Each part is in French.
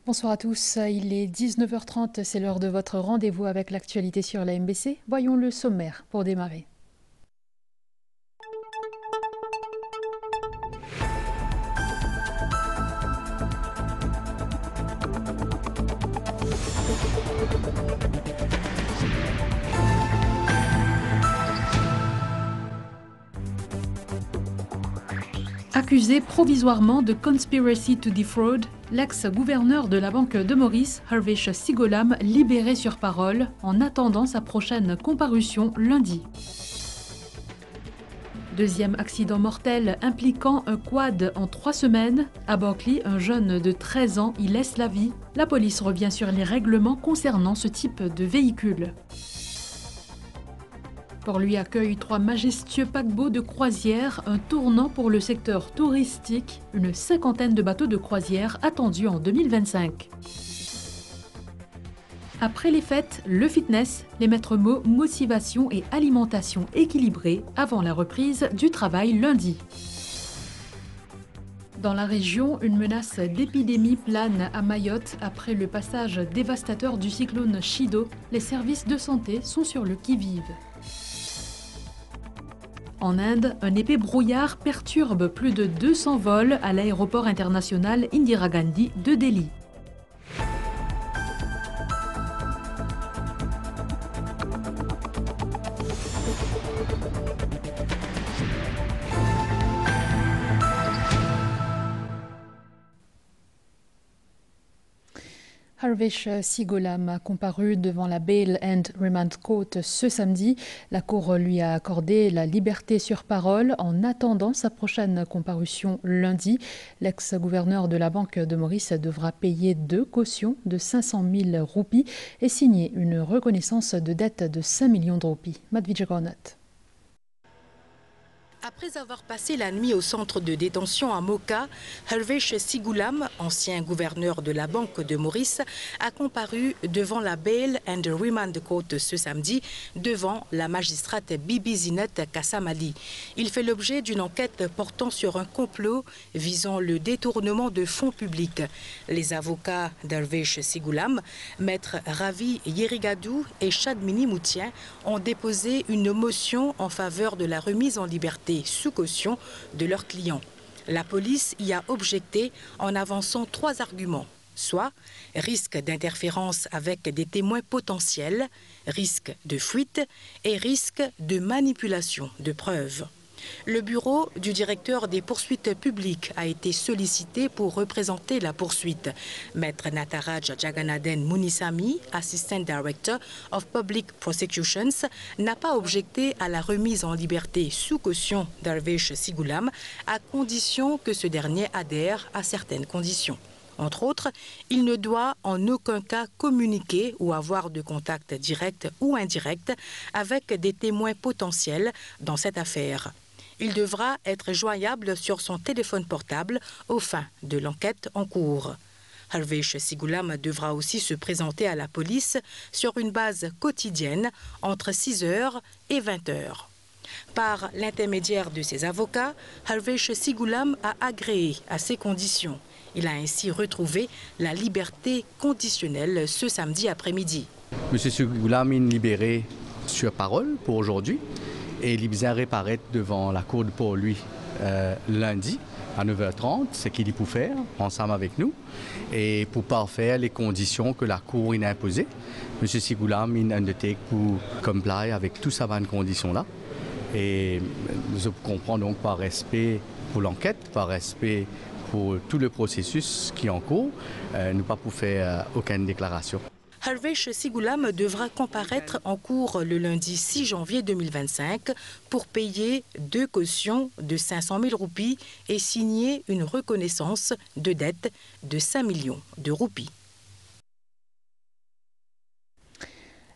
Bonsoir à tous, il est 19h30, c'est l'heure de votre rendez-vous avec l'actualité sur la MBC. Voyons le sommaire pour démarrer. Accusé provisoirement de conspiracy to defraud, l'ex-gouverneur de la Banque de Maurice, Harvesh Sigolam, libéré sur parole en attendant sa prochaine comparution lundi. Deuxième accident mortel impliquant un quad en 3 semaines. À Berkeley, un jeune de 13 ans y laisse la vie. La police revient sur les règlements concernant ce type de véhicule. Port-Louis accueille 3 majestueux paquebots de croisière, un tournant pour le secteur touristique, une 50aine de bateaux de croisière attendus en 2025. Après les fêtes, le fitness, les maîtres mots motivation et alimentation équilibrée avant la reprise du travail lundi. Dans la région, une menace d'épidémie plane à Mayotte après le passage dévastateur du cyclone Chido. Les services de santé sont sur le qui-vive. En Inde, un épais brouillard perturbe plus de 200 vols à l'aéroport international Indira Gandhi de Delhi. Harvesh Sigolam a comparu devant la Bail and Remand Court ce samedi. La Cour lui a accordé la liberté sur parole en attendant sa prochaine comparution lundi. L'ex-gouverneur de la Banque de Maurice devra payer 2 cautions de 500 000 roupies et signer une reconnaissance de dette de 5 millions de roupies. Madhvij Gornat. Après avoir passé la nuit au centre de détention à Moka, Harvesh Sigolam, ancien gouverneur de la Banque de Maurice, a comparu devant la Bail and Remand Court ce samedi devant la magistrate Bibi Zinat Kassamali. Il fait l'objet d'une enquête portant sur un complot visant le détournement de fonds publics. Les avocats d'Harvesh Sigolam, maître Ravi Yerigadou et Chadmini Moutien, ont déposé une motion en faveur de la remise en liberté sous caution de leurs clients. La police y a objecté en avançant 3 arguments, soit risque d'interférence avec des témoins potentiels, risque de fuite et risque de manipulation de preuves. Le bureau du directeur des poursuites publiques a été sollicité pour représenter la poursuite. Maître Nataraj Jagannathan Munisamy, Assistant Director of Public Prosecutions, n'a pas objecté à la remise en liberté sous caution d'Harvesh Sigolam à condition que ce dernier adhère à certaines conditions. Entre autres, il ne doit en aucun cas communiquer ou avoir de contact direct ou indirect avec des témoins potentiels dans cette affaire. Il devra être joignable sur son téléphone portable aux fins de l'enquête en cours. Harvesh Sigolam devra aussi se présenter à la police sur une base quotidienne entre 6h et 20h. Par l'intermédiaire de ses avocats, Harvesh Sigolam a agréé à ces conditions. Il a ainsi retrouvé la liberté conditionnelle ce samedi après-midi. M. Sigolam est libéré sur parole pour aujourd'hui. Et il vient réapparaître devant la cour de Port-Louis lundi à 9h30, ce qu'il peut faire ensemble avec nous, et pour parfaire les conditions que la cour a imposées. M. Sigolam a undertake pour comply avec toutes ces conditions-là. Et je comprends donc par respect pour l'enquête, par respect pour tout le processus qui est en cours, nous pas pour faire aucune déclaration. Harvesh Sigolam devra comparaître en cours le lundi 6 janvier 2025 pour payer 2 cautions de 500 000 roupies et signer une reconnaissance de dette de 5 millions de roupies.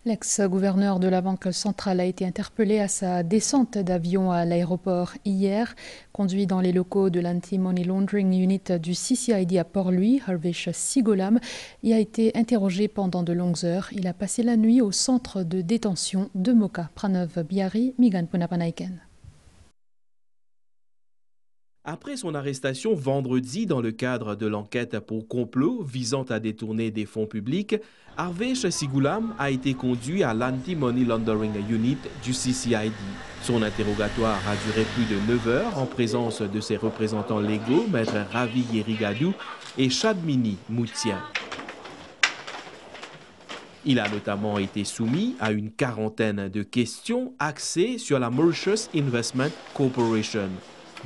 L'ex-gouverneur de la Banque centrale a été interpellé à sa descente d'avion à l'aéroport hier. Conduit dans les locaux de l'Anti-Money Laundering Unit du CCID à Port-Louis, Harvesh Sigolam y a été interrogé pendant de longues heures. Il a passé la nuit au centre de détention de Moka. Pranav Biari, Migan Punapanaiken. Après son arrestation vendredi dans le cadre de l'enquête pour complot visant à détourner des fonds publics, Harvesh Sigulam a été conduit à l'Anti-Money Laundering Unit du CCID. Son interrogatoire a duré plus de 9 heures en présence de ses représentants légaux, Maître Ravi Yerigadou et Chadmini Moutien. Il a notamment été soumis à une quarantaine de questions axées sur la Mauritius Investment Corporation.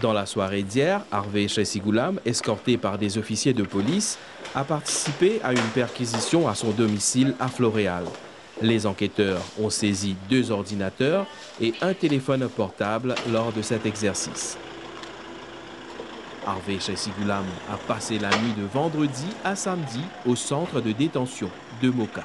Dans la soirée d'hier, Harvesh Sigulam, escorté par des officiers de police, a participé à une perquisition à son domicile à Floréal. Les enquêteurs ont saisi 2 ordinateurs et un téléphone portable lors de cet exercice. Harvesh Sigulam a passé la nuit de vendredi à samedi au centre de détention de Moka.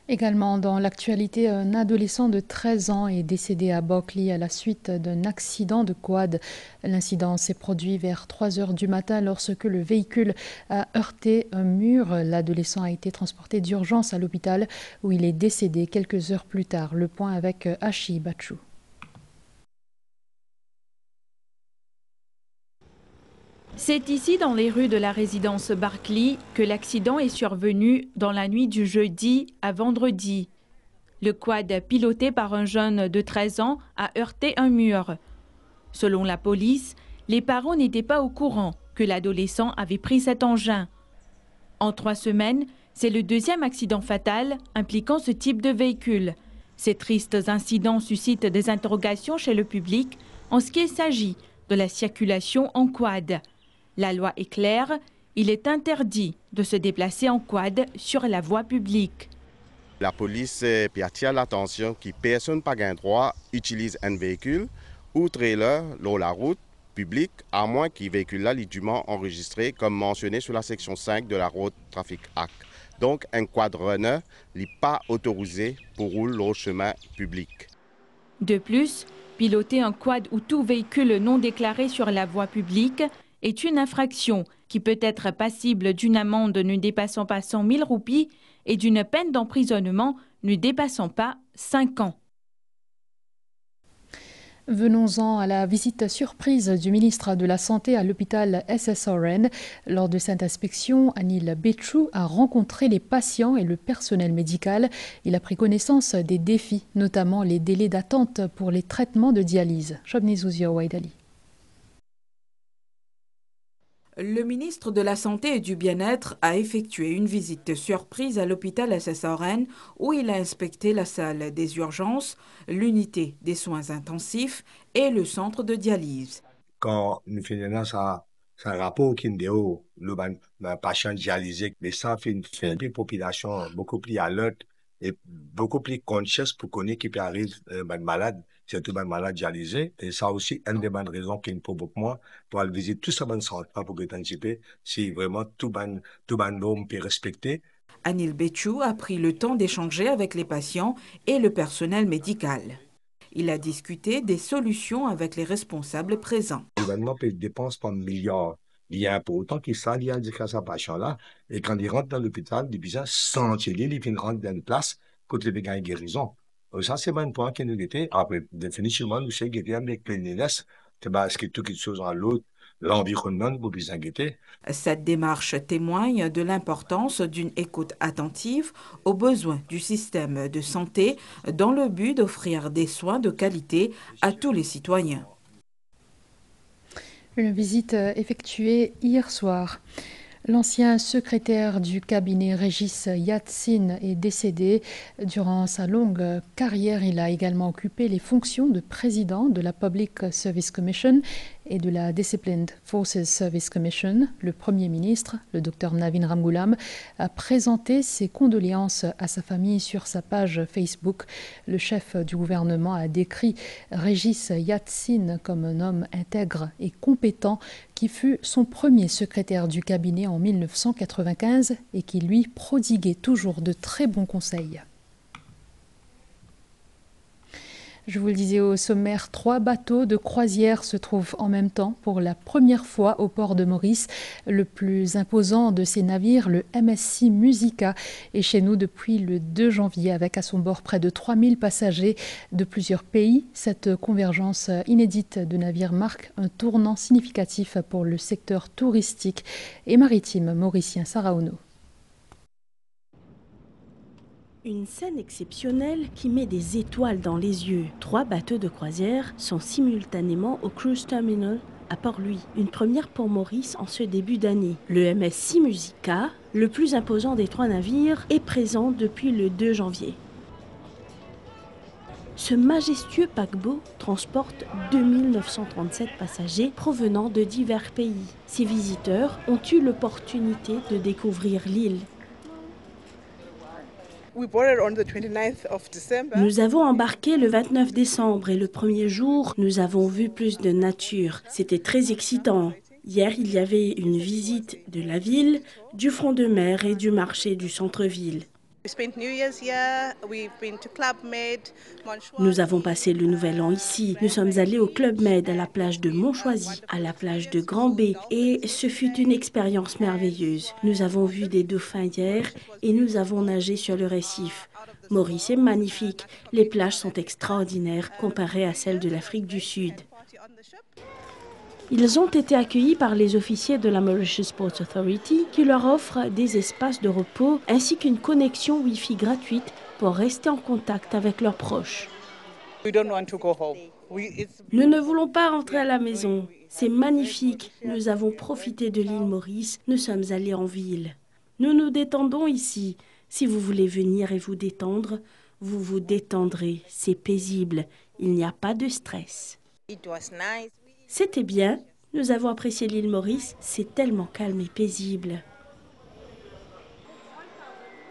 Également dans l'actualité, un adolescent de 13 ans est décédé à Bockley à la suite d'un accident de quad. L'incident s'est produit vers 3 heures du matin lorsque le véhicule a heurté un mur. L'adolescent a été transporté d'urgence à l'hôpital où il est décédé quelques heures plus tard. Le point avec Ashi Bachou. C'est ici, dans les rues de la résidence Barclay, que l'accident est survenu dans la nuit du jeudi à vendredi. Le quad piloté par un jeune de 13 ans a heurté un mur. Selon la police, les parents n'étaient pas au courant que l'adolescent avait pris cet engin. En 3 semaines, c'est le 2e accident fatal impliquant ce type de véhicule. Ces tristes incidents suscitent des interrogations chez le public en ce qu'il s'agit de la circulation en quad. La loi est claire, il est interdit de se déplacer en quad sur la voie publique. La police attire l'attention que personne n'a pas droit utilise un véhicule ou trailer sur la route publique, à moins que le véhicule est dûment enregistré comme mentionné sur la section 5 de la Road Traffic Act. Donc un quad runner n'est pas autorisé pour rouler au chemin public. De plus, piloter un quad ou tout véhicule non déclaré sur la voie publique est une infraction qui peut être passible d'une amende ne dépassant pas 100 000 roupies et d'une peine d'emprisonnement ne dépassant pas 5 ans. Venons-en à la visite surprise du ministre de la Santé à l'hôpital SSRN. Lors de cette inspection, Anil Betchou a rencontré les patients et le personnel médical. Il a pris connaissance des défis, notamment les délais d'attente pour les traitements de dialyse. Shobni Zouzia Ouaidali. Le ministre de la Santé et du Bien-être a effectué une visite surprise à l'hôpital SSRN où il a inspecté la salle des urgences, l'unité des soins intensifs et le centre de dialyse. Quand nous faisons ça, c'est un rapport qui nous dit le patient dialysé, mais ça fait une population beaucoup plus alerte et beaucoup plus consciente pour connaître qui peut arriver malade, surtout malade dialysé. Et ça aussi, une des bonnes raisons qui provoque moi pour aller visiter tout ça, pour anticiper si vraiment tout norme peut respecter. Anil Betchou a pris le temps d'échanger avec les patients et le personnel médical. Il a discuté des solutions avec les responsables présents. Le gouvernement peut dépenser par milliards. Il y a pour autant qu'il s'allie à ce patient-là. Et quand il rentre dans l'hôpital, il vient sentir, il vient rentrer dans une place pour les gagner guérison. Ça, c'est un point qui nous était. Après, définitivement, nous sommes guéris avec cleanliness. C'est parce que toute chose à l'autre, l'environnement, nous pouvons s'inquiéter. Cette démarche témoigne de l'importance d'une écoute attentive aux besoins du système de santé dans le but d'offrir des soins de qualité à tous les citoyens. Une visite effectuée hier soir. L'ancien secrétaire du cabinet Régis Yatzine est décédé. Durant sa longue carrière, il a également occupé les fonctions de président de la Public Service Commission et de la Disciplined Forces Service Commission. Le Premier ministre, le Dr Navin Ramgoolam, a présenté ses condoléances à sa famille sur sa page Facebook. Le chef du gouvernement a décrit Régis Yatzine comme un homme intègre et compétent qui fut son premier secrétaire du cabinet en 1995 et qui lui prodiguait toujours de très bons conseils. Je vous le disais au sommaire, 3 bateaux de croisière se trouvent en même temps pour la première fois au port de Maurice. Le plus imposant de ces navires, le MSC Musica, est chez nous depuis le 2 janvier avec à son bord près de 3000 passagers de plusieurs pays. Cette convergence inédite de navires marque un tournant significatif pour le secteur touristique et maritime mauricien. Sarah Ono. Une scène exceptionnelle qui met des étoiles dans les yeux. 3 bateaux de croisière sont simultanément au Cruise Terminal à Port-Louis. Une première pour Maurice en ce début d'année. Le MSC Musica, le plus imposant des 3 navires, est présent depuis le 2 janvier. Ce majestueux paquebot transporte 2937 passagers provenant de divers pays. Ces visiteurs ont eu l'opportunité de découvrir l'île. Nous avons embarqué le 29 décembre et le premier jour, nous avons vu plus de nature. C'était très excitant. Hier, il y avait une visite de la ville, du front de mer et du marché du centre-ville. Nous avons passé le nouvel an ici. Nous sommes allés au Club Med, à la plage de Montchoisy, à la plage de Grand B et ce fut une expérience merveilleuse. Nous avons vu des dauphins hier et nous avons nagé sur le récif. Maurice est magnifique. Les plages sont extraordinaires comparées à celles de l'Afrique du Sud. Ils ont été accueillis par les officiers de la Mauritius Ports Authority qui leur offrent des espaces de repos ainsi qu'une connexion Wi-Fi gratuite pour rester en contact avec leurs proches. Nous ne voulons pas rentrer à la maison. C'est magnifique. Nous avons profité de l'île Maurice. Nous sommes allés en ville. Nous nous détendons ici. Si vous voulez venir et vous détendre, vous vous détendrez. C'est paisible. Il n'y a pas de stress. C'était bien, nous avons apprécié l'île Maurice, c'est tellement calme et paisible.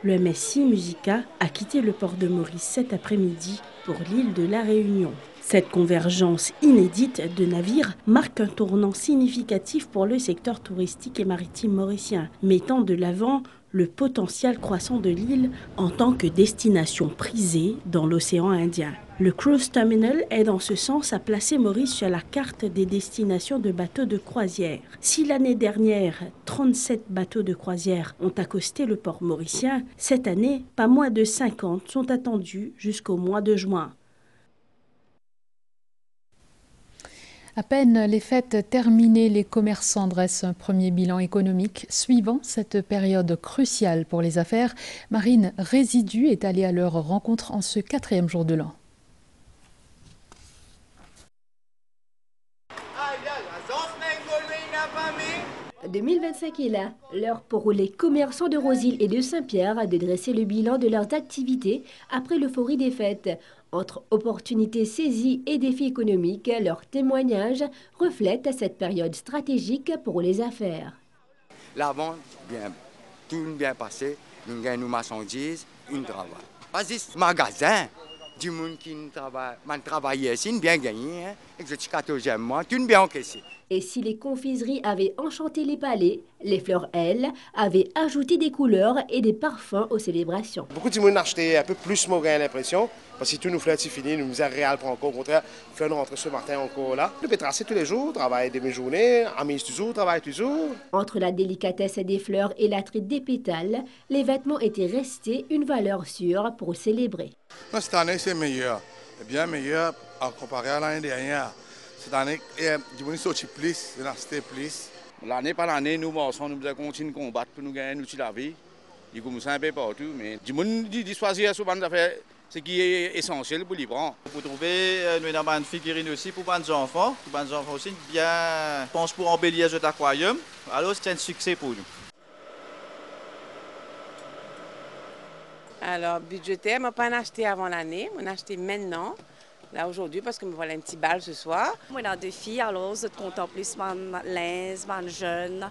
Le MSC Musica a quitté le port de Maurice cet après-midi pour l'île de la Réunion. Cette convergence inédite de navires marque un tournant significatif pour le secteur touristique et maritime mauricien, mettant de l'avant le potentiel croissant de l'île en tant que destination prisée dans l'océan Indien. Le Cruise Terminal aide en ce sens à placer Maurice sur la carte des destinations de bateaux de croisière. Si l'année dernière, 37 bateaux de croisière ont accosté le port mauricien, cette année, pas moins de 50 sont attendus jusqu'au mois de juin. À peine les fêtes terminées, les commerçants dressent un premier bilan économique. Suivant cette période cruciale pour les affaires, Marine Résidu est allée à leur rencontre en ce 4e jour de l'an. « 2025 est là, l'heure pour les commerçants de Rosille et de Saint-Pierre de dresser le bilan de leurs activités après l'euphorie des fêtes. Entre opportunités saisies et défis économiques, leurs témoignages reflètent cette période stratégique pour les affaires. La vente, tout bien passé, nous gagnons nos marchandises, une travail. Pas juste magasin, du monde qui travaille ici, bien gagné, et je suis 14e mois, tout bien encaissé. Et si les confiseries avaient enchanté les palais, les fleurs, elles, avaient ajouté des couleurs et des parfums aux célébrations. Beaucoup de monde achetaient un peu plus, moi j'ai l'impression, parce que tous nos fleurs sont finis, nous avons réel pour encore, au contraire, fleurs nous rentrent ce matin encore là. Je peux tracer tous les jours, travailler demi-journée, amis toujours, travaille toujours. Entre la délicatesse des fleurs et l'attrait des pétales, les vêtements étaient restés une valeur sûre pour célébrer. Non, cette année c'est meilleur, bien meilleur en comparé à l'année dernière. Cette année, du monde sorti plus, de l'acheter plus. L'année par l'année, nous continuons de combattre pour nous gagner nous la vie. Il commence un peu partout, mais du monde dit choisir souvent d'affaires, ce qui est essentiel pour les prendre. Pour trouver une figurine aussi pour les enfants aussi, bien, je pense pour embellir cet aquarium. Alors c'est un succès pour nous. Alors, budgétaire, je n'ai pas acheté avant l'année, je l'ai acheté maintenant. Là aujourd'hui parce que me voilà un petit bal ce soir. Moi j'ai 2 filles, alors je compte plus les jeunes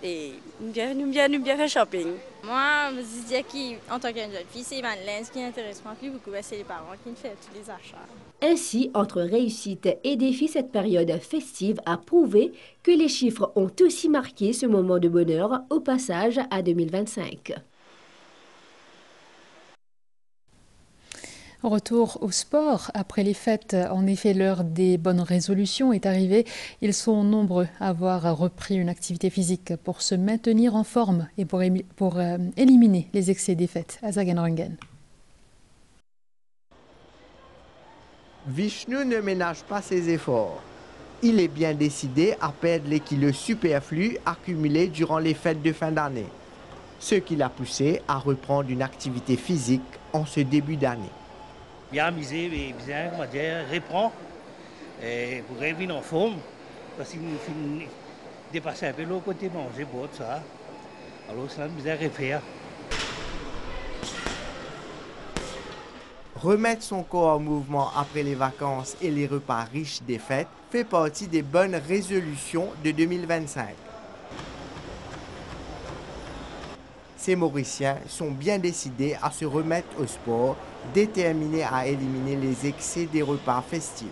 et nous bien faire shopping. Moi, je dis qu'en tant que jeune fille, c'est ce qui intéresse moi plus beaucoup, c'est les parents qui font tous les achats. Ainsi, entre réussite et défi, cette période festive a prouvé que les chiffres ont aussi marqué ce moment de bonheur au passage à 2025. Retour au sport. Après les fêtes, en effet, l'heure des bonnes résolutions est arrivée. Ils sont nombreux à avoir repris une activité physique pour se maintenir en forme et pour éliminer les excès des fêtes. À Zaganrangen. Vishnu ne ménage pas ses efforts. Il est bien décidé à perdre les kilos superflus accumulés durant les fêtes de fin d'année. Ce qui l'a poussé à reprendre une activité physique en ce début d'année. Bien amusé et bien, on va dire, reprend pour revenir en forme. Parce qu'il nous dépasser un peu le côté manger, boire, ça. Alors, ça nous a refaire. Remettre son corps en mouvement après les vacances et les repas riches des fêtes fait partie des bonnes résolutions de 2025. Ces Mauriciens sont bien décidés à se remettre au sport, déterminés à éliminer les excès des repas festifs.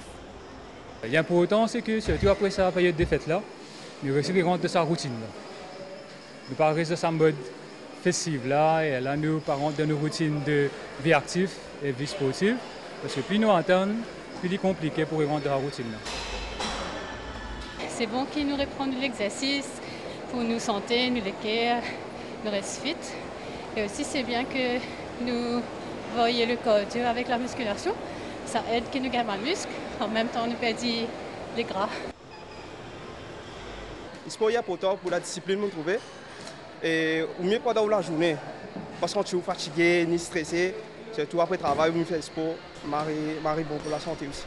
Bien pour autant, c'est que surtout après sa période des fêtes-là, nous rentrons de sa routine. Nous parlons de sa mode festive là, et là nous parlons de nos routines de vie active et vie sportive, parce que plus nous attendons, plus il est compliqué pour rentrer dans la routine. C'est bon qu'il nous reprenne de l'exercice pour nous santé, nous l'équerre, nous reste fit. Et aussi c'est bien que nous voyions le cardio avec la musculation. Ça aide que nous gagnons le muscle, en même temps nous perdons les gras. Le sport est important pour la discipline nous trouver. Et au mieux pendant la journée, parce qu'on est fatigué, ni stressé, surtout après le travail, on fait le sport, marie bon pour la santé aussi.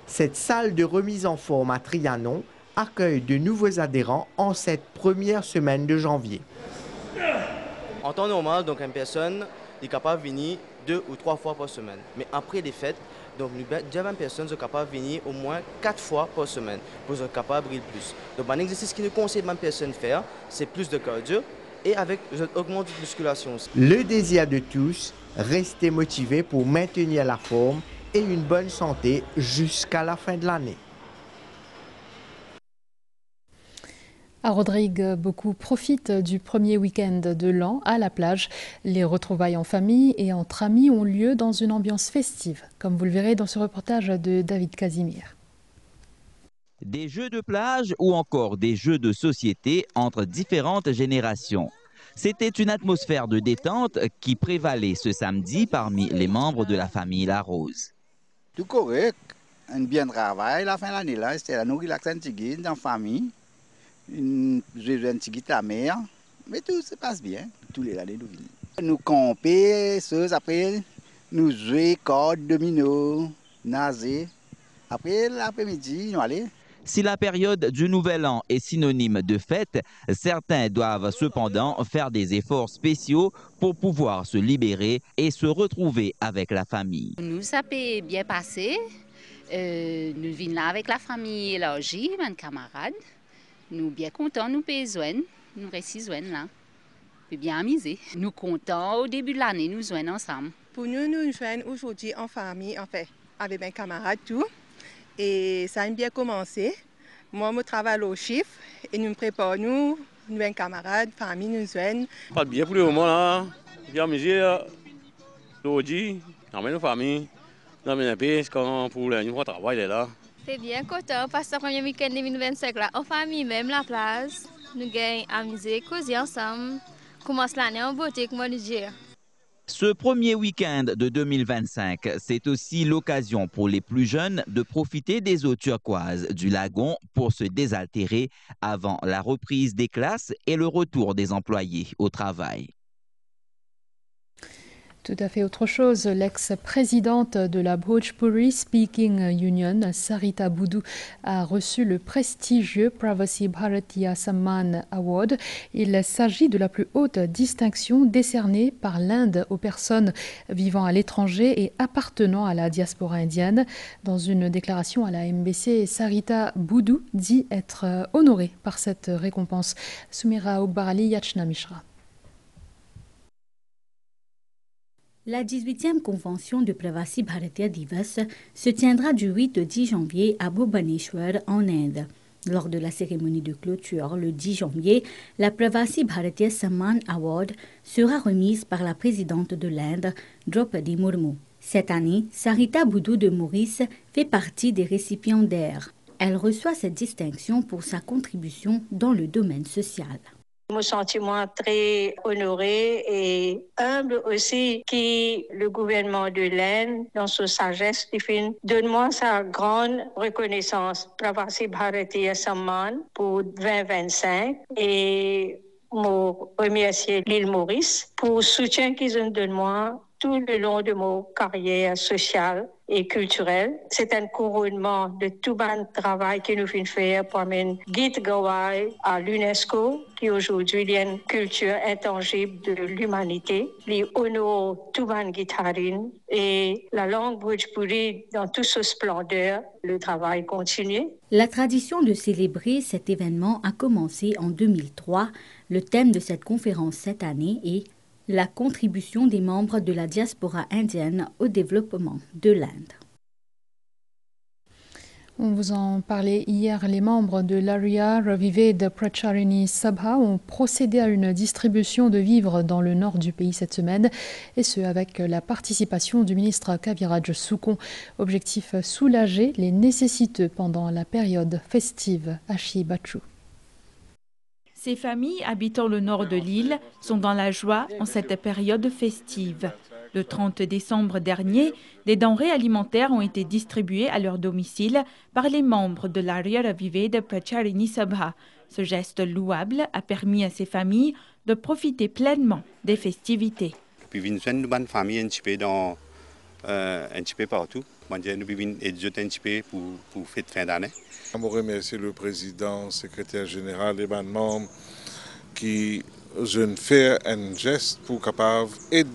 Cette salle de remise en forme à Trianon accueille de nouveaux adhérents en cette première semaine de janvier. En temps normal, donc une personne est capable de venir 2 ou 3 fois par semaine. Mais après les fêtes, donc nous avons personnes sont capables de venir au moins 4 fois par semaine pour être capables de briller plus. Donc un exercice qui nous conseille même personne de faire, c'est plus de cardio et avec augmente la musculation. Le désir de tous, rester motivé pour maintenir la forme et une bonne santé jusqu'à la fin de l'année. À Rodrigue, beaucoup profitent du premier week-end de l'an à la plage. Les retrouvailles en famille et entre amis ont lieu dans une ambiance festive, comme vous le verrez dans ce reportage de David Casimir. Des jeux de plage ou encore des jeux de société entre différentes générations. C'était une atmosphère de détente qui prévalait ce samedi parmi les membres de la famille La Rose. Tout correct, un bien travail la fin de l'année là, c'était la nous relaxer un petit guide en famille. Un petit la mer, mais tout se passe bien, tous les années nous venons. Nous camper, après nous jouer cordes, domino, nager. Après l'après-midi, nous allons. Si la période du Nouvel An est synonyme de fête, certains doivent cependant faire des efforts spéciaux pour pouvoir se libérer et se retrouver avec la famille. Nous, ça peut bien passer. Nous venons là avec la famille élargie, mes camarades. Nous bien contents, nous besoin, nous réussissons là. Puis bien amusés. Nous contents au début de l'année, nous jouons ensemble. Pour nous, nous jouons aujourd'hui en famille, en fait, avec mes camarades tout. Et ça a bien commencé. Moi, je travaille au chiffre et nous préparons, nous, mes camarades, famille, nous jouons. Pas bien pour le moment là. Bien amusé aujourd'hui, avec nos familles. Nous avons un peu pour le nouveau travail là. C'est bien content parce que le premier week-end de 2025 là, en famille même la place, nous gagnons amuser, causer ensemble, commence l'année en beauté comme on dit. Ce premier week-end de 2025, c'est aussi l'occasion pour les plus jeunes de profiter des eaux turquoises du lagon pour se désaltérer avant la reprise des classes et le retour des employés au travail. Tout à fait autre chose. L'ex-présidente de la Bhojpuri Speaking Union, Sarita Boudou, a reçu le prestigieux Pravasi Bharatiya Samman Award. Il s'agit de la plus haute distinction décernée par l'Inde aux personnes vivant à l'étranger et appartenant à la diaspora indienne. Dans une déclaration à la MBC, Sarita Boudou dit être honorée par cette récompense. Sumira Ogbarali, Yachna Mishra. La 18e convention de Pravasi Bharatiya Divas se tiendra du 8 au 10 janvier à Bhubaneswar en Inde. Lors de la cérémonie de clôture le 10 janvier, la Pravasi Bharatiya Samman Award sera remise par la présidente de l'Inde, Draupadi Murmu. Cette année, Sarita Boudou de Maurice fait partie des récipiendaires. Elle reçoit cette distinction pour sa contribution dans le domaine social. Mon sentiment très honoré et humble aussi que le gouvernement de l'Inde, dans sa sagesse divine, donne-moi sa grande reconnaissance. Pravasi Bharatiya Samman pour 2025 et me remercier l'île Maurice pour le soutien qu'ils ont donné moi tout le long de ma carrière sociale et culturelle. C'est un couronnement de tout le travail que nous venons faire pour amener Git Gawai à l'UNESCO, qui aujourd'hui est une culture intangible de l'humanité. Il honore tout le guitarine et la langue Bhojpuri dans toute sa splendeur. Le travail continue. La tradition de célébrer cet événement a commencé en 2003. Le thème de cette conférence cette année est la contribution des membres de la diaspora indienne au développement de l'Inde. On vous en parlait hier, les membres de l'Arya Raviveda Pracharini Sabha ont procédé à une distribution de vivres dans le nord du pays cette semaine, et ce avec la participation du ministre Kaviraj Soukon. Objectif soulager les nécessiteux pendant la période festive. Ashi Bachu. Ces familles habitant le nord de l'île sont dans la joie en cette période festive. Le 30 décembre dernier, des denrées alimentaires ont été distribuées à leur domicile par les membres de l'Arya Raviveda Pracharini Sabha. Ce geste louable a permis à ces familles de profiter pleinement des festivités. Nous avons une famille un petit peu partout. Nous avons pour fête fin d'année. Je remercie le président, le secrétaire général et les membres qui ont fait un geste pour capable aider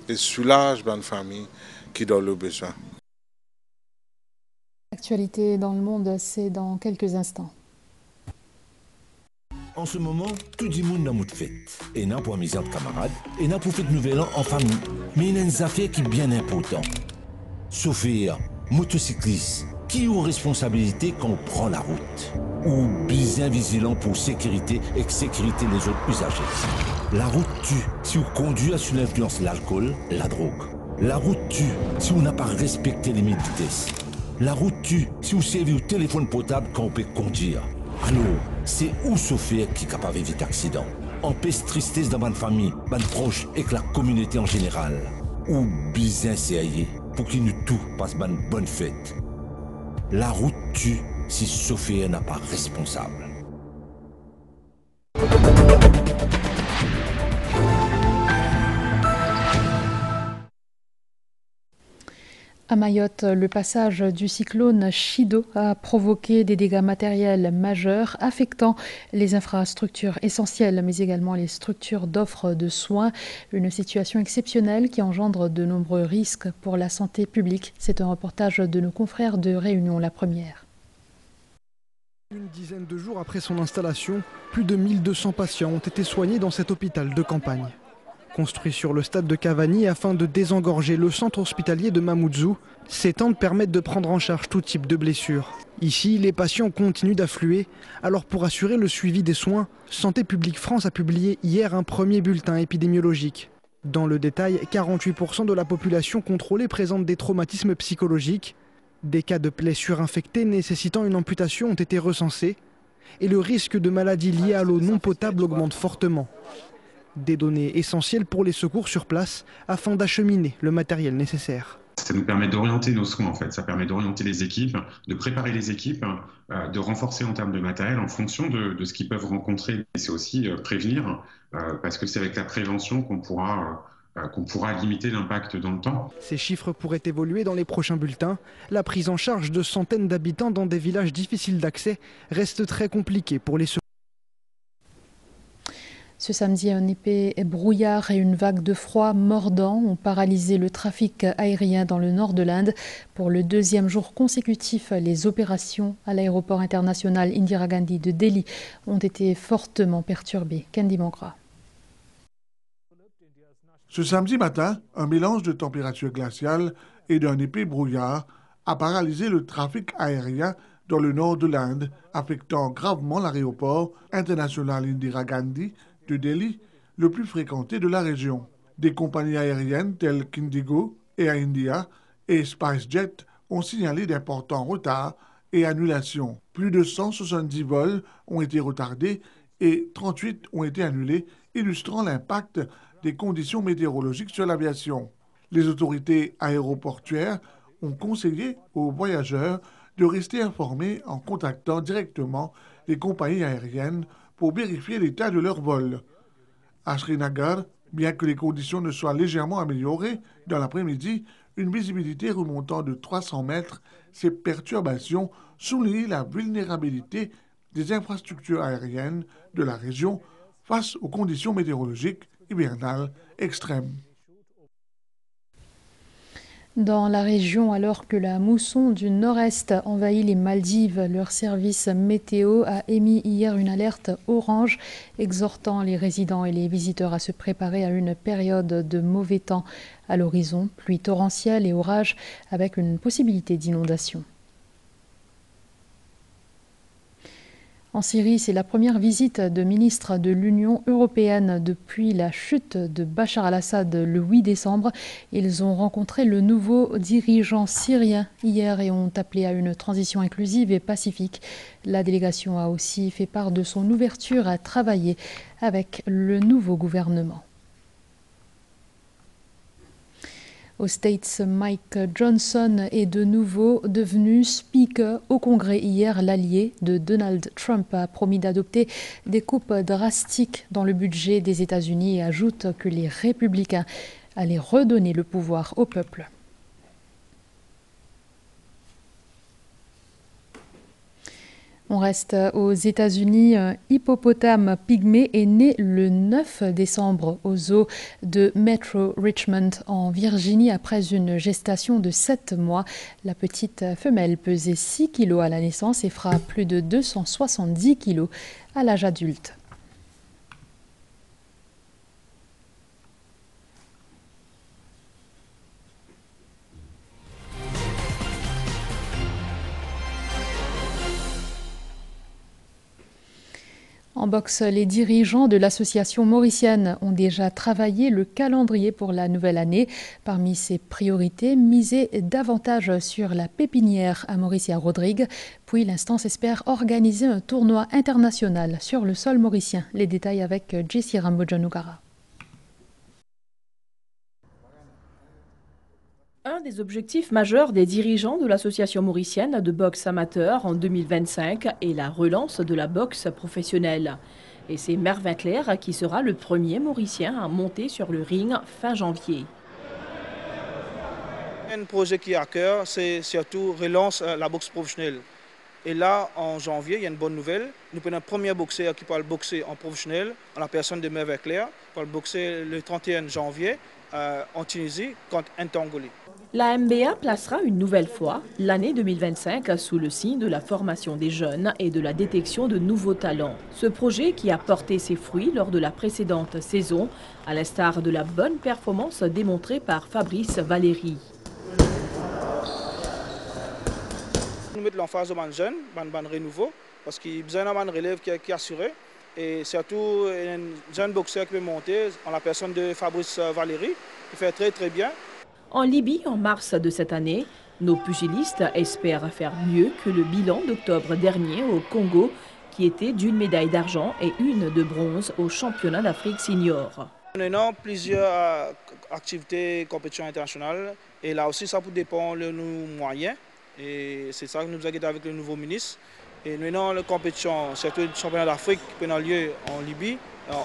et soulager les familles qui ont le besoin. L'actualité dans le monde, c'est dans quelques instants. En ce moment, tout le monde a une fête. Et n'a pas mis de camarades, et n'a pas fait de nouvel an en famille. Mais il y a une affaire qui est bien importante. Chauffeur, motocycliste, qui ont responsabilité quand on prend la route? Ou bien vigilant pour sécurité et sécurité les autres usagers. La route tue si on conduit sous l'influence de l'alcool, la drogue. La route tue si on n'a pas respecté les limites de vitesse. La route tue si on servi au téléphone portable quand on peut conduire. Alors, c'est où chauffeur qui est capable d'éviter l'accident? Empêche tristesse dans ma famille, ma proche et que la communauté en général. Ou bien sérieux pour qu'il nous tout passe une bonne fête. La route tue si chauffeur n'a pas responsable. À Mayotte, le passage du cyclone Chido a provoqué des dégâts matériels majeurs affectant les infrastructures essentielles, mais également les structures d'offres de soins. Une situation exceptionnelle qui engendre de nombreux risques pour la santé publique. C'est un reportage de nos confrères de Réunion La Première. Une dizaine de jours après son installation, plus de 1200 patients ont été soignés dans cet hôpital de campagne. Construit sur le stade de Cavani afin de désengorger le centre hospitalier de Mamoudzou, ces tentes permettent de prendre en charge tout type de blessures. Ici, les patients continuent d'affluer. Alors pour assurer le suivi des soins, Santé publique France a publié hier un premier bulletin épidémiologique. Dans le détail, 48% de la population contrôlée présente des traumatismes psychologiques. Des cas de plaies surinfectées nécessitant une amputation ont été recensés. Et le risque de maladies liées à l'eau non potable augmente fortement. Des données essentielles pour les secours sur place afin d'acheminer le matériel nécessaire. Ça nous permet d'orienter nos soins en fait, ça permet d'orienter les équipes, de préparer les équipes, de renforcer en termes de matériel en fonction de ce qu'ils peuvent rencontrer. Et c'est aussi prévenir, parce que c'est avec la prévention qu'on pourra limiter l'impact dans le temps. Ces chiffres pourraient évoluer dans les prochains bulletins. La prise en charge de centaines d'habitants dans des villages difficiles d'accès reste très compliquée pour les secours. Ce samedi, un épais brouillard et une vague de froid mordant ont paralysé le trafic aérien dans le nord de l'Inde. Pour le deuxième jour consécutif, les opérations à l'aéroport international Indira Gandhi de Delhi ont été fortement perturbées. Candy Mangra. Ce samedi matin, un mélange de température glaciale et d'un épais brouillard a paralysé le trafic aérien dans le nord de l'Inde, affectant gravement l'aéroport international Indira Gandhi de Delhi, le plus fréquenté de la région. Des compagnies aériennes telles qu'Indigo, Air India et SpiceJet ont signalé d'importants retards et annulations. Plus de 170 vols ont été retardés et 38 ont été annulés, illustrant l'impact des conditions météorologiques sur l'aviation. Les autorités aéroportuaires ont conseillé aux voyageurs de rester informés en contactant directement les compagnies aériennes pour vérifier l'état de leur vol. À Srinagar, bien que les conditions ne soient légèrement améliorées, dans l'après-midi, une visibilité remontant de 300 mètres, ces perturbations soulignent la vulnérabilité des infrastructures aériennes de la région face aux conditions météorologiques hivernales extrêmes. Dans la région, alors que la mousson du nord-est envahit les Maldives, leur service météo a émis hier une alerte orange, exhortant les résidents et les visiteurs à se préparer à une période de mauvais temps. À l'horizon, pluie torrentielle et orages avec une possibilité d'inondation. En Syrie, c'est la première visite de ministres de l'Union européenne depuis la chute de Bachar al-Assad le 8 décembre. Ils ont rencontré le nouveau dirigeant syrien hier et ont appelé à une transition inclusive et pacifique. La délégation a aussi fait part de son ouverture à travailler avec le nouveau gouvernement. Aux States, Mike Johnson est de nouveau devenu Speaker au Congrès hier. L'allié de Donald Trump a promis d'adopter des coupes drastiques dans le budget des États-Unis et ajoute que les républicains allaient redonner le pouvoir au peuple. On reste aux États-Unis. Un hippopotame pygmée est né le 9 décembre au zoo de Metro Richmond en Virginie après une gestation de 7 mois. La petite femelle pesait 6 kg à la naissance et fera plus de 270 kg à l'âge adulte. En boxe, les dirigeants de l'association mauricienne ont déjà travaillé le calendrier pour la nouvelle année. Parmi ses priorités, miser davantage sur la pépinière à Maurice et à Rodrigue. Puis l'instance espère organiser un tournoi international sur le sol mauricien. Les détails avec Jessie Rambo-Janugara. Un des objectifs majeurs des dirigeants de l'association mauricienne de boxe amateur en 2025 est la relance de la boxe professionnelle. Et c'est Mervyn Clair qui sera le premier mauricien à monter sur le ring fin janvier. Un projet qui est à cœur, c'est surtout relance la boxe professionnelle. Et là, en janvier, il y a une bonne nouvelle. Nous prenons un premier boxeur qui parle boxer en professionnel, en la personne de Mervyn Clair, qui parle boxer le 31 janvier en Tunisie contre Ntangoli. La MBA placera une nouvelle fois l'année 2025 sous le signe de la formation des jeunes et de la détection de nouveaux talents. Ce projet qui a porté ses fruits lors de la précédente saison, à l'instar de la bonne performance démontrée par Fabrice Valéry. Nous mettons l'emphase aux jeunes, ban renouveau, parce qu'il y a besoin d'un relève qui est assuré. Et surtout, un jeune boxeur qui peut monter en la personne de Fabrice Valéry, qui fait très bien. En Libye, en mars de cette année, nos pugilistes espèrent faire mieux que le bilan d'octobre dernier au Congo, qui était d'une médaille d'argent et une de bronze au championnat d'Afrique senior. Nous avons plusieurs activités, compétitions internationales, et là aussi ça dépend de nos moyens. Et c'est ça que nous avons avec le nouveau ministre. Et nous avons les compétitions, surtout le championnat d'Afrique qui a lieu en Libye,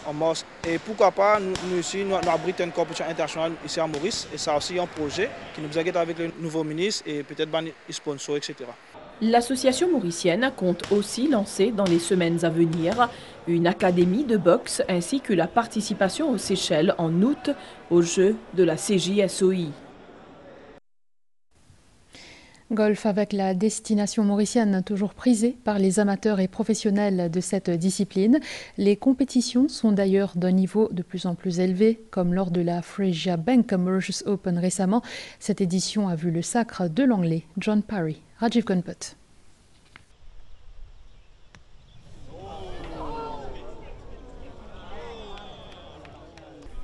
en mars. Et pourquoi pas, nous aussi, nous abritons une compétition internationale ici à Maurice. Et ça aussi un projet qui nous avons avec le nouveau ministre et peut-être des sponsors, etc. L'association mauricienne compte aussi lancer dans les semaines à venir une académie de boxe ainsi que la participation aux Seychelles en août aux Jeux de la CJSOI. Golf avec la destination mauricienne toujours prisée par les amateurs et professionnels de cette discipline. Les compétitions sont d'ailleurs d'un niveau de plus en plus élevé, comme lors de la Fraser Bank Mauritius Open récemment. Cette édition a vu le sacre de l'anglais John Parry. Rajiv Gunput.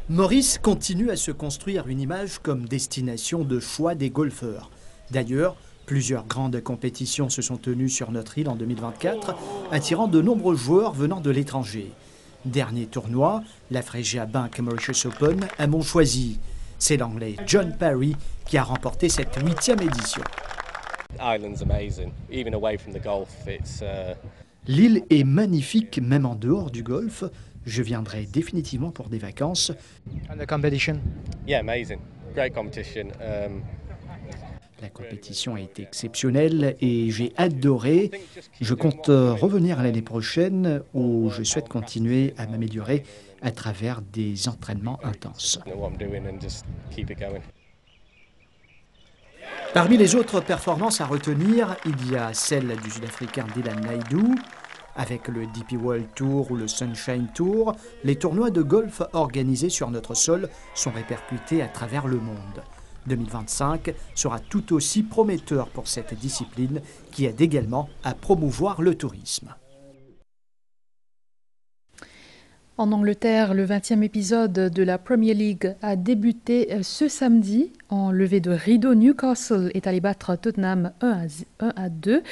Maurice continue à se construire une image comme destination de choix des golfeurs. D'ailleurs, plusieurs grandes compétitions se sont tenues sur notre île en 2024, attirant de nombreux joueurs venant de l'étranger. Dernier tournoi, la Fregia Bank Mauritius Open à Montchoisy. C'est l'Anglais John Parry qui a remporté cette 8e édition. L'île est magnifique, même en dehors du golf. Je viendrai définitivement pour des vacances. And the competition? Yeah, amazing. Great competition. La compétition a été exceptionnelle et j'ai adoré. Je compte revenir l'année prochaine où je souhaite continuer à m'améliorer à travers des entraînements intenses. Parmi les autres performances à retenir, il y a celle du Sud-Africain Dylan Naidoo. Avec le DP World Tour ou le Sunshine Tour, les tournois de golf organisés sur notre sol sont répercutés à travers le monde. 2025 sera tout aussi prometteur pour cette discipline qui aide également à promouvoir le tourisme. En Angleterre, le 20e épisode de la Premier League a débuté ce samedi. En levée de rideau, Newcastle est allé battre Tottenham 1-2.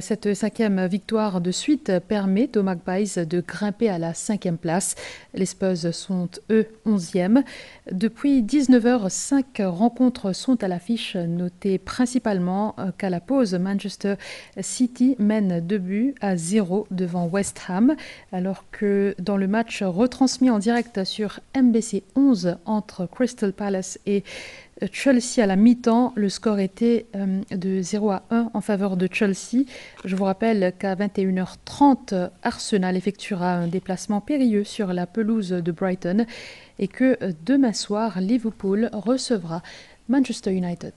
Cette 5e victoire de suite permet aux Magpies de grimper à la 5e place. Les Spurs sont, eux, 11e. Depuis 19h, 5 rencontres sont à l'affiche, notées principalement qu'à la pause, Manchester City mène 2-0 devant West Ham, alors que dans le match retransmis en direct sur MBC 11 entre Crystal Palace et Chelsea à la mi-temps, le score était de 0-1 en faveur de Chelsea. Je vous rappelle qu'à 21h30, Arsenal effectuera un déplacement périlleux sur la pelouse de Brighton et que demain soir, Liverpool recevra Manchester United.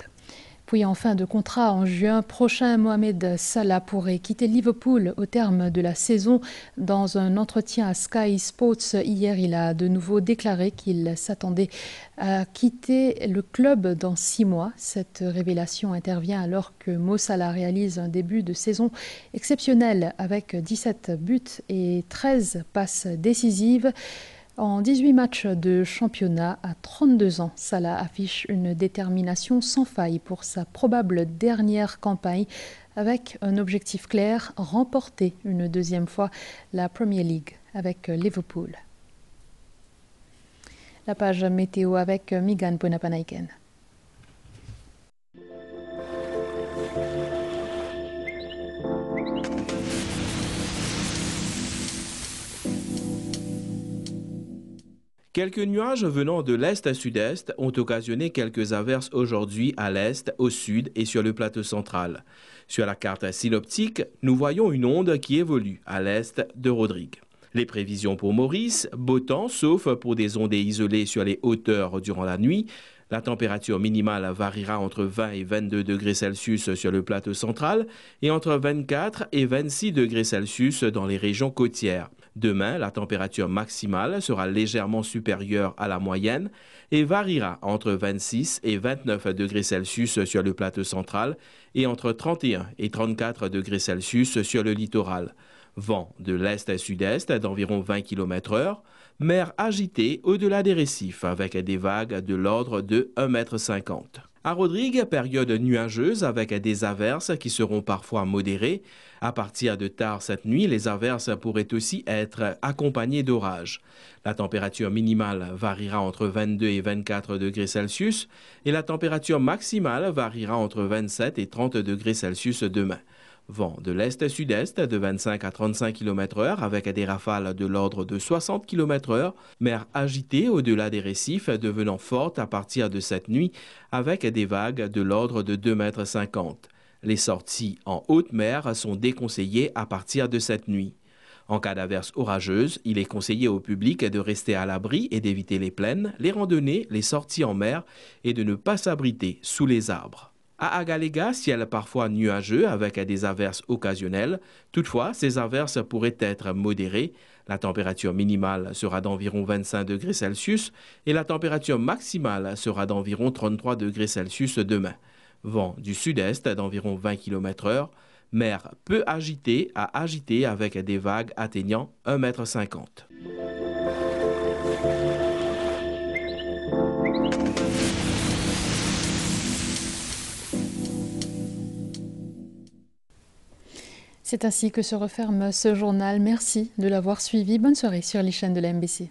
Puis en fin de contrat, en juin prochain, Mohamed Salah pourrait quitter Liverpool au terme de la saison. Dans un entretien à Sky Sports hier, il a de nouveau déclaré qu'il s'attendait à quitter le club dans 6 mois. Cette révélation intervient alors que Mo Salah réalise un début de saison exceptionnel avec 17 buts et 13 passes décisives. En 18 matchs de championnat, à 32 ans, Salah affiche une détermination sans faille pour sa probable dernière campagne avec un objectif clair, remporter une 2e fois la Premier League avec Liverpool. La page météo avec Migan Ponapanaiken. Quelques nuages venant de l'est à sud-est ont occasionné quelques averses aujourd'hui à l'est, au sud et sur le plateau central. Sur la carte synoptique, nous voyons une onde qui évolue à l'est de Rodrigue. Les prévisions pour Maurice, beau temps sauf pour des ondées isolées sur les hauteurs durant la nuit. La température minimale variera entre 20 et 22 degrés Celsius sur le plateau central et entre 24 et 26 degrés Celsius dans les régions côtières. Demain, la température maximale sera légèrement supérieure à la moyenne et variera entre 26 et 29 degrés Celsius sur le plateau central et entre 31 et 34 degrés Celsius sur le littoral. Vent de l'est à sud-est d'environ 20 km/h, mer agitée au-delà des récifs avec des vagues de l'ordre de 1,50 m. À Rodrigue, période nuageuse avec des averses qui seront parfois modérées. À partir de tard cette nuit, les averses pourraient aussi être accompagnées d'orages. La température minimale variera entre 22 et 24 degrés Celsius et la température maximale variera entre 27 et 30 degrés Celsius demain. Vent de l'est-sud-est de 25 à 35 km/h avec des rafales de l'ordre de 60 km/h. Mer agitée au-delà des récifs devenant forte à partir de cette nuit avec des vagues de l'ordre de 2,50 m. Les sorties en haute mer sont déconseillées à partir de cette nuit. En cas d'averse orageuse, il est conseillé au public de rester à l'abri et d'éviter les plaines, les randonnées, les sorties en mer et de ne pas s'abriter sous les arbres. À Agalega, ciel parfois nuageux avec des averses occasionnelles. Toutefois, ces averses pourraient être modérées. La température minimale sera d'environ 25 degrés Celsius et la température maximale sera d'environ 33 degrés Celsius demain. Vent du sud-est d'environ 20 km/h. Mer peu agitée à agitée avec des vagues atteignant 1,50 m. C'est ainsi que se referme ce journal. Merci de l'avoir suivi. Bonne soirée sur les chaînes de la MBC.